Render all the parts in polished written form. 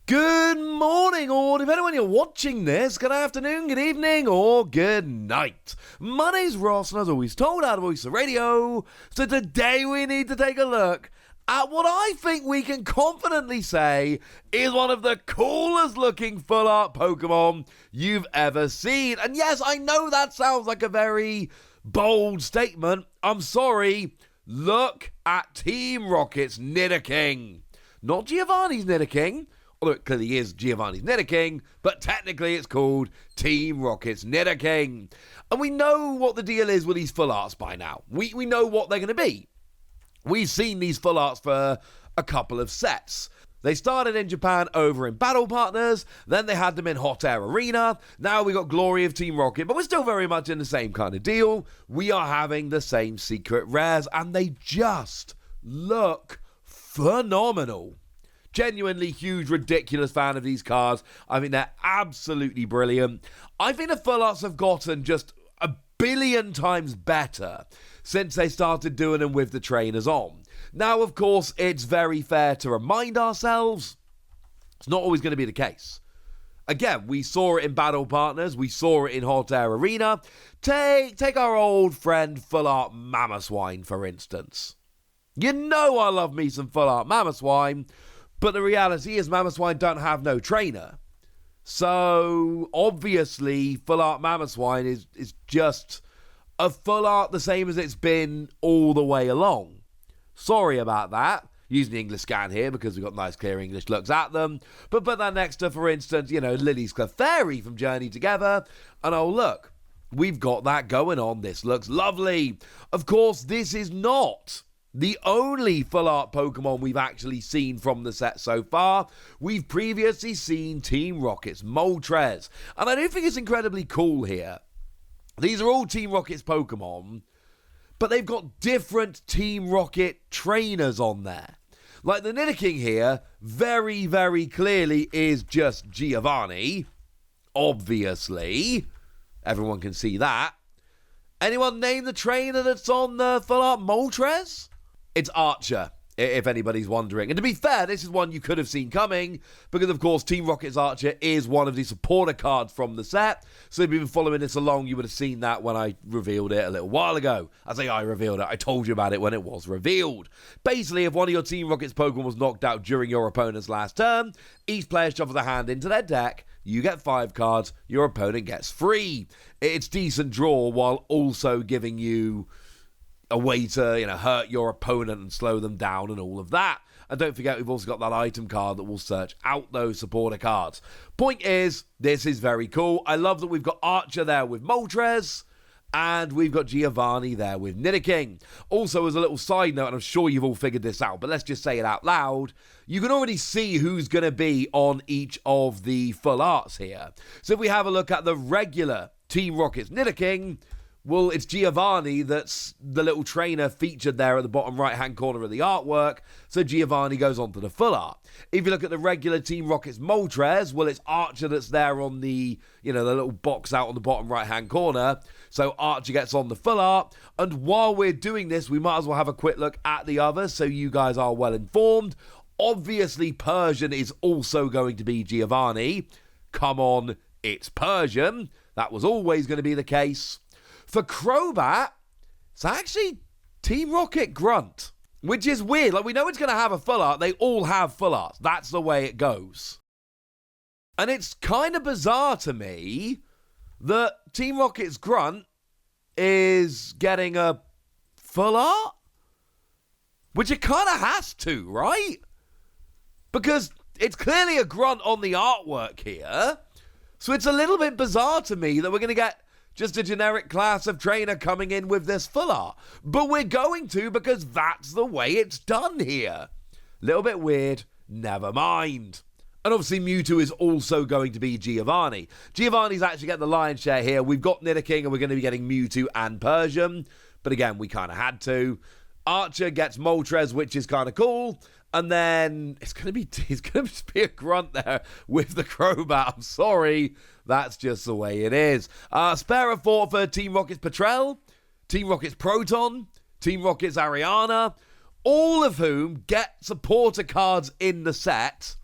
Good morning, or depending on when you're watching this, good afternoon, good evening, or good night. My name's Ross, and as always told out of Voice of Radio, so today we need to take a look at what I think we can confidently say is one of the coolest looking full art Pokemon you've ever seen. And yes, I know that sounds like a very bold statement. I'm sorry. Look at Team Rocket's Nidoking. Not Giovanni's Nidoking, although it clearly is Giovanni's Nidoking, but technically it's called Team Rocket's Nidoking. And we know what the deal is with these full arts by now. We know what they're going to be. We've seen these full arts for a couple of sets. They started in Japan over in Battle Partners, then they had them in Hot Air Arena, now we got Glory of Team Rocket, but we're still very much in the same kind of deal. We are having the same secret rares, and they just look phenomenal. Genuinely huge, ridiculous fan of these cards. I think they're absolutely brilliant. I think the full arts have gotten just a billion times better since they started doing them with the trainers on. Now, of course, it's very fair to remind ourselves it's not always going to be the case. Again, we saw it in Battle Partners, we saw it in Hot Air Arena. Take our old friend Full Art Mamoswine, for instance. You know I love me some Full Art Mamoswine, but the reality is Mamoswine don't have no trainer. So, obviously, Full Art Mamoswine is just a full art the same as it's been all the way along. Sorry about that. Using the English scan here because we've got nice clear English looks at them. But put that next to, for instance, Lily's Clefairy from Journey Together. And oh, look, we've got that going on. This looks lovely. Of course, this is not the only full art Pokemon we've actually seen from the set so far. We've previously seen Team Rocket's Moltres. And I do think it's incredibly cool here. These are all Team Rocket's Pokemon, but they've got different Team Rocket trainers on there. Like the Nidoking here, very, very clearly is just Giovanni. Obviously. Everyone can see that. Anyone name the trainer that's on the full art Moltres? It's Archer, if anybody's wondering. And to be fair, this is one you could have seen coming, because of course Team Rocket's Archer is one of the supporter cards from the set. So if you've been following this along, you would have seen that when I revealed it a little while ago. I say I revealed it, I told you about it when it was revealed. Basically, if one of your Team Rocket's Pokemon was knocked out during your opponent's last turn, each player shuffles a hand into their deck, you get 5 cards, your opponent gets 3. It's decent draw while also giving you a way to, hurt your opponent and slow them down and all of that. And don't forget, we've also got that item card that will search out those supporter cards. Point is, this is very cool. I love that we've got Archer there with Moltres, and we've got Giovanni there with Nidoking. Also, as a little side note, and I'm sure you've all figured this out, but let's just say it out loud, you can already see who's going to be on each of the full arts here. So if we have a look at the regular Team Rocket's Nidoking, well, it's Giovanni that's the little trainer featured there at the bottom right-hand corner of the artwork, so Giovanni goes on to the full art. If you look at the regular Team Rocket's Moltres, well, it's Archer that's there on the, the little box out on the bottom right-hand corner, so Archer gets on the full art. And while we're doing this, we might as well have a quick look at the others so you guys are well informed. Obviously, Persian is also going to be Giovanni. Come on, it's Persian. That was always going to be the case. For Crobat, it's actually Team Rocket Grunt, which is weird. Like, we know it's going to have a full art. They all have full arts. That's the way it goes. And it's kind of bizarre to me that Team Rocket's Grunt is getting a full art, which it kind of has to, right? Because it's clearly a Grunt on the artwork here. So it's a little bit bizarre to me that we're going to get just a generic class of trainer coming in with this full art. But we're going to, because that's the way it's done here. Little bit weird, never mind. And obviously Mewtwo is also going to be Giovanni. Giovanni's actually getting the lion's share here. We've got Nidoking and we're going to be getting Mewtwo and Persian. But again, we kind of had to. Archer gets Moltres, which is kind of cool. And then it's going to be a Grunt there with the Crobat. I'm sorry. That's just the way it is. Spare a thought for Team Rocket's Petrel, Team Rocket's Proton, Team Rocket's Ariana, all of whom get supporter cards in the set.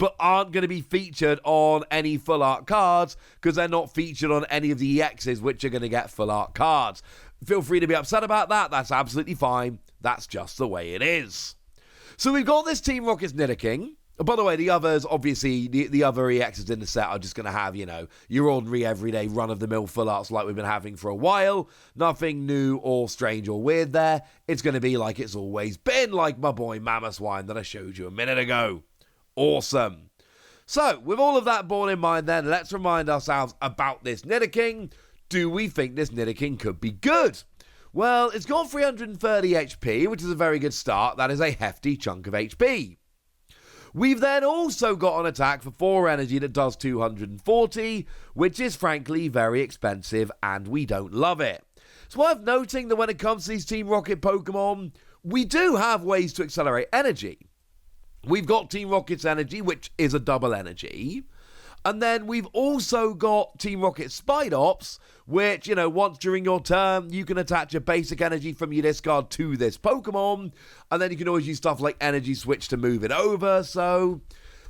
but aren't going to be featured on any full art cards because they're not featured on any of the EXs, which are going to get full art cards. Feel free to be upset about that. That's absolutely fine. That's just the way it is. So we've got this Team Rocket Nidoking. By the way, the others, obviously, the other EXs in the set are just going to have, your ordinary, everyday, run-of-the-mill full arts like we've been having for a while. Nothing new or strange or weird there. It's going to be like it's always been, like my boy Mammothwine that I showed you a minute ago. Awesome. So, with all of that borne in mind then, let's remind ourselves about this Nidoking. Do we think this Nidoking could be good? Well, it's got 330 HP, which is a very good start. That is a hefty chunk of HP. We've then also got an attack for 4 energy that does 240, which is frankly very expensive and we don't love it. It's worth noting that when it comes to these Team Rocket Pokemon, we do have ways to accelerate energy. We've got Team Rocket's energy, which is a double energy. And then we've also got Team Rocket Spidops, which, once during your turn, you can attach your basic energy from your discard to this Pokemon, and then you can always use stuff like Energy Switch to move it over, so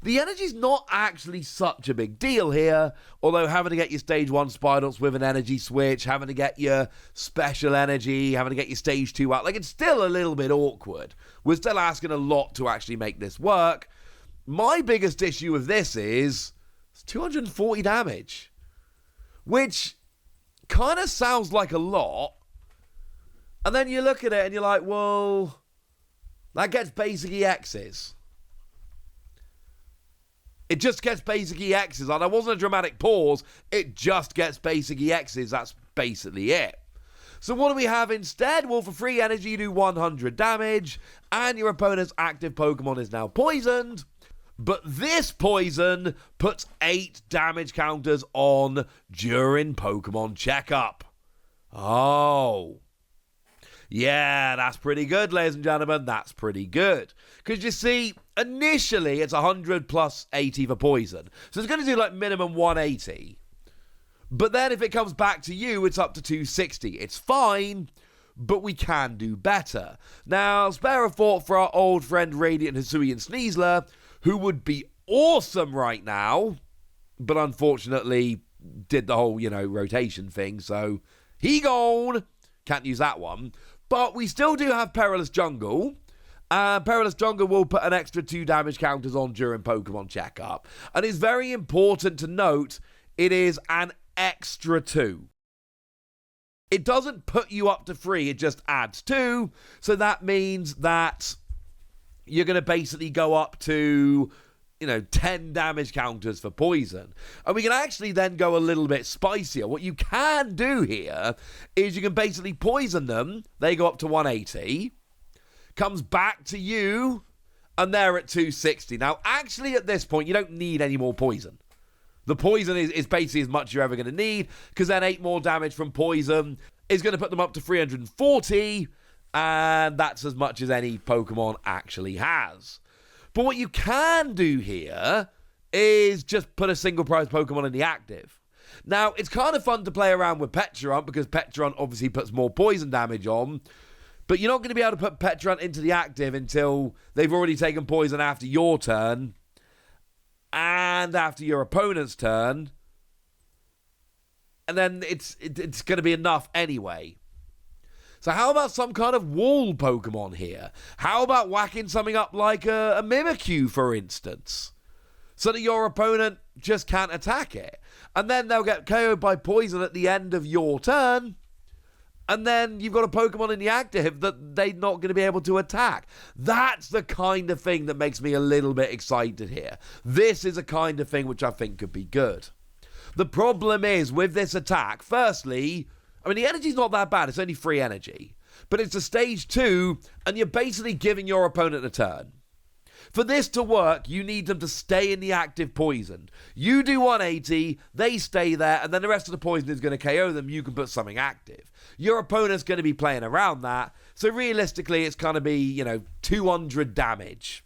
the energy's not actually such a big deal here, although having to get your Stage 1 Spidops with an Energy Switch, having to get your Special Energy, having to get your Stage 2 out, it's still a little bit awkward. We're still asking a lot to actually make this work. My biggest issue with this is it's 240 damage, which kind of sounds like a lot. And then you look at it and you're like, well, that gets basic EXs. It just gets basic EXs. And that wasn't a dramatic pause. It just gets basic EXs. That's basically it. So what do we have instead? Well, for free energy, you do 100 damage. And your opponent's active Pokemon is now poisoned. But this poison puts 8 damage counters on during Pokemon checkup. Oh. Yeah, that's pretty good, ladies and gentlemen. That's pretty good. Because you see, initially it's 100 plus 80 for poison. So it's going to do minimum 180. But then if it comes back to you, it's up to 260. It's fine, but we can do better. Now, spare a thought for our old friend Radiant Hisuian Sneasler, who would be awesome right now, but unfortunately did the whole, rotation thing, so he gone. Can't use that one. But we still do have Perilous Jungle. Perilous Jungle will put an extra 2 damage counters on during Pokemon checkup. And it's very important to note, it is an extra 2. It doesn't put you up to 3, it just adds 2. So that means that you're going to basically go up to, 10 damage counters for poison. And we can actually then go a little bit spicier. What you can do here is you can basically poison them. They go up to 180. Comes back to you, and they're at 260. Now, actually, at this point, you don't need any more poison. The poison is basically as much you're ever going to need, because then 8 more damage from poison is going to put them up to 340, and that's as much as any Pokemon actually has. But what you can do here is just put a single prize Pokemon in the active. Now, it's kind of fun to play around with Petulant, because Petulant obviously puts more poison damage on, but you're not going to be able to put Petulant into the active until they've already taken poison after your turn, and after your opponent's turn, and then it's going to be enough anyway. So how about some kind of wall Pokemon here? How about whacking something up like a Mimikyu, for instance, so that your opponent just can't attack it? And then they'll get KO'd by poison at the end of your turn, and then you've got a Pokemon in the active that they're not going to be able to attack. That's the kind of thing that makes me a little bit excited here. This is a kind of thing which I think could be good. The problem is, with this attack, firstly, the energy's not that bad. It's only 3 energy. But it's a stage 2, and you're basically giving your opponent a turn. For this to work, you need them to stay in the active poisoned. You do 180, they stay there, and then the rest of the poison is going to KO them. You can put something active. Your opponent's going to be playing around that. So realistically, it's going to be, 200 damage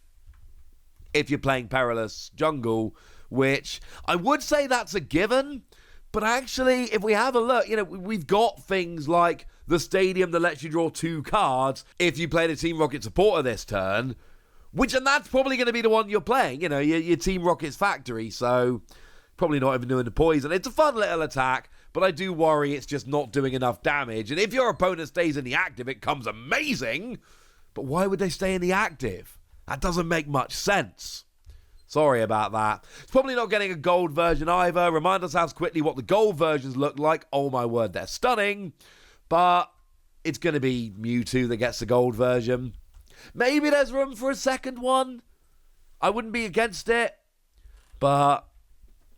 if you're playing Perilous Jungle, which I would say that's a given. But actually, if we have a look, we've got things like the stadium that lets you draw 2 cards if you play the Team Rocket supporter this turn, And that's probably going to be the one you're playing, you know, your Team Rocket's factory, so probably not even doing the poison. It's a fun little attack, but I do worry it's just not doing enough damage. And if your opponent stays in the active, it comes amazing. But why would they stay in the active? That doesn't make much sense. Sorry about that. It's probably not getting a gold version either. Remind ourselves quickly what the gold versions look like. Oh my word, they're stunning. But it's going to be Mewtwo that gets the gold version. Maybe there's room for a second one. I wouldn't be against it. But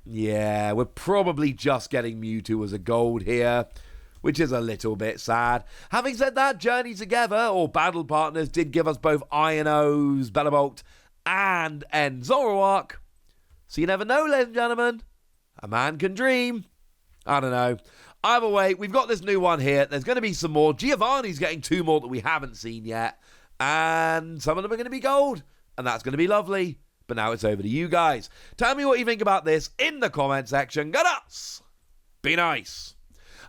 yeah, we're probably just getting Mewtwo as a gold here, which is a little bit sad. Having said that, Journey Together, or Battle Partners, did give us both Iono's, Bellabolt, and Zoroark. So you never know, ladies and gentlemen. A man can dream. I don't know. Either way, we've got this new one here. There's going to be some more. Giovanni's getting 2 more that we haven't seen yet. And some of them are going to be gold. And that's going to be lovely. But now it's over to you guys. Tell me what you think about this in the comment section. Go nuts! Be nice.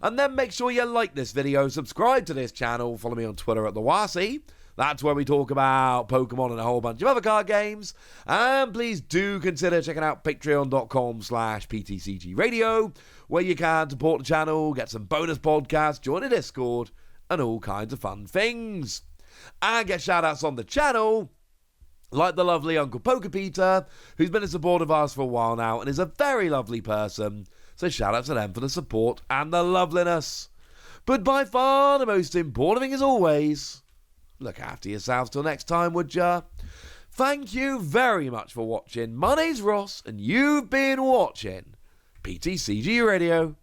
And then make sure you like this video, subscribe to this channel, follow me on Twitter at @TheWasi. That's where we talk about Pokemon and a whole bunch of other card games. And please do consider checking out patreon.com/PTCGradio, where you can support the channel, get some bonus podcasts, join a Discord, and all kinds of fun things. And get shout-outs on the channel, like the lovely Uncle Pokepeter, who's been a supporter of ours for a while now and is a very lovely person. So shout out to them for the support and the loveliness. But by far the most important thing as always, look after yourselves till next time, would ya? Thank you very much for watching. My name's Ross and you've been watching PTCG Radio.